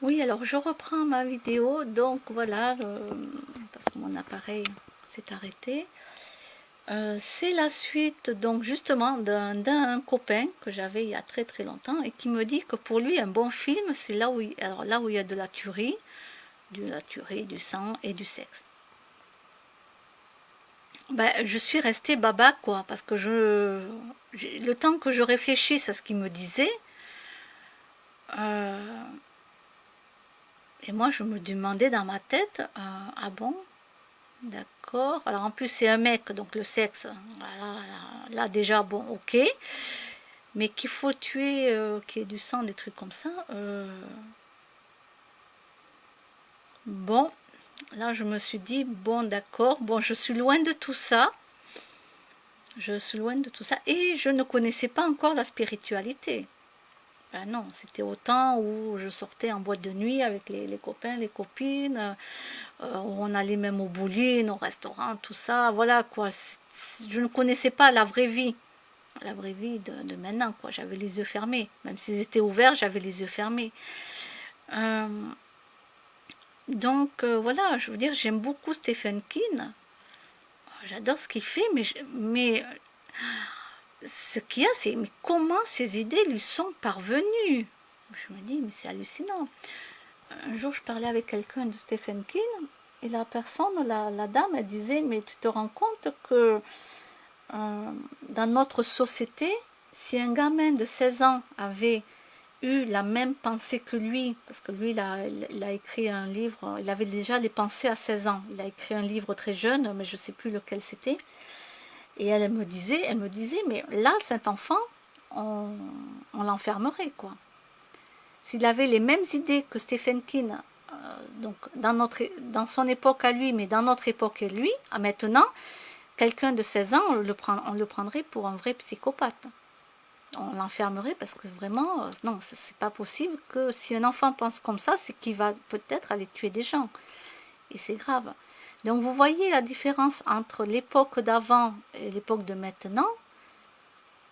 Oui, alors je reprends ma vidéo, donc voilà, parce que mon appareil s'est arrêté. C'est la suite, donc justement, d'un copain que j'avais il y a très très longtemps et qui me dit que pour lui, un bon film, c'est là où, alors là où il y a de la tuerie, du sang et du sexe. Ben, je suis restée baba, quoi, parce que le temps que je réfléchisse à ce qu'il me disait, euh, et moi je me demandais dans ma tête, ah bon, d'accord. Alors en plus c'est un mec, donc le sexe, voilà, là, déjà bon, ok. Mais qu'il faut tuer, qu'il y ait du sang, des trucs comme ça. Bon, là je me suis dit, bon d'accord, bon je suis loin de tout ça. Je suis loin de tout ça. Et je ne connaissais pas encore la spiritualité. Ben non, c'était au temps où je sortais en boîte de nuit avec les copains, les copines. On allait même au bowling, au restaurant, tout ça. Voilà quoi. Je ne connaissais pas la vraie vie. La vraie vie de maintenant, quoi. J'avais les yeux fermés. Même s'ils étaient ouverts, j'avais les yeux fermés. Euh, voilà, je veux dire, j'aime beaucoup Stephen King. J'adore ce qu'il fait, mais ce qu'il y a, c'est mais comment ces idées lui sont parvenues. Je me dis, mais c'est hallucinant. Un jour, je parlais avec quelqu'un de Stephen King, et la personne, la dame, elle disait, mais tu te rends compte que dans notre société, si un gamin de 16 ans avait eu la même pensée que lui, parce que lui, il a écrit un livre, il avait déjà des pensées à 16 ans, il a écrit un livre très jeune, mais je ne sais plus lequel c'était, et elle me disait, mais là, cet enfant, on l'enfermerait, quoi. S'il avait les mêmes idées que Stephen King, donc dans son époque à lui, mais dans notre époque à lui, à maintenant, quelqu'un de 16 ans, on le prendrait pour un vrai psychopathe. On l'enfermerait parce que vraiment, non, c'est pas possible que si un enfant pense comme ça, c'est qu'il va peut-être aller tuer des gens. Et c'est grave. Donc vous voyez la différence entre l'époque d'avant et l'époque de maintenant.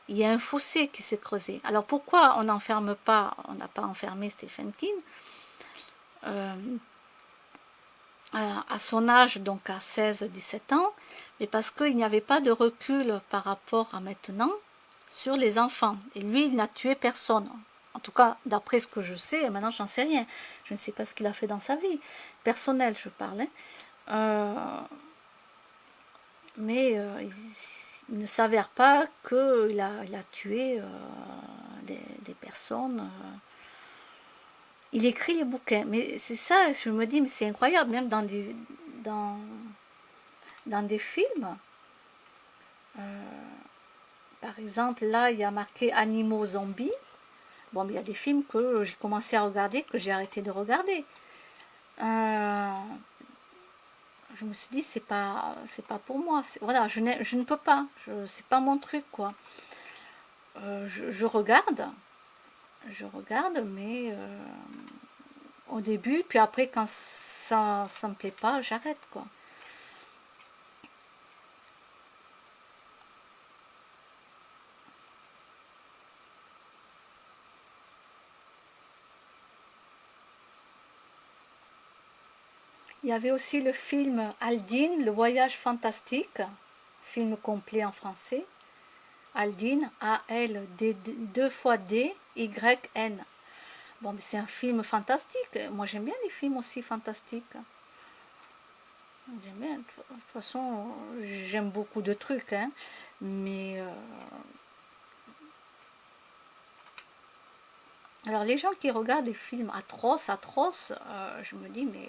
Il y a un fossé qui s'est creusé. Alors pourquoi on n'enferme pas, on n'a pas enfermé Stephen King euh, à son âge, donc à 16-17 ans, mais parce qu'il n'y avait pas de recul par rapport à maintenant sur les enfants. Et lui, il n'a tué personne. En tout cas, d'après ce que je sais, et maintenant j'en sais rien. Je ne sais pas ce qu'il a fait dans sa vie. Personnelle, je parle. Hein. Mais il ne s'avère pas qu'il il a tué des personnes. Il écrit les bouquins. Mais c'est ça, je me dis, mais c'est incroyable, même dans, dans des films. Par exemple, là, il y a marqué Animaux zombies. Bon, il y a des films que j'ai commencé à regarder, que j'ai arrêté de regarder. Euh, je me suis dit, c'est pas pour moi. Voilà, je ne peux pas. C'est pas mon truc, quoi. Je regarde, mais au début, puis après, quand ça me plaît pas, j'arrête, quoi. Il y avait aussi le film Aldine, Le Voyage fantastique, film complet en français. Aldine, A-L-D, 2 fois D-Y-N. Bon, mais c'est un film fantastique. Moi, j'aime bien les films aussi fantastiques. J'aime bien. De toute façon, j'aime beaucoup de trucs, hein. Mais alors, les gens qui regardent des films atroces, je me dis, mais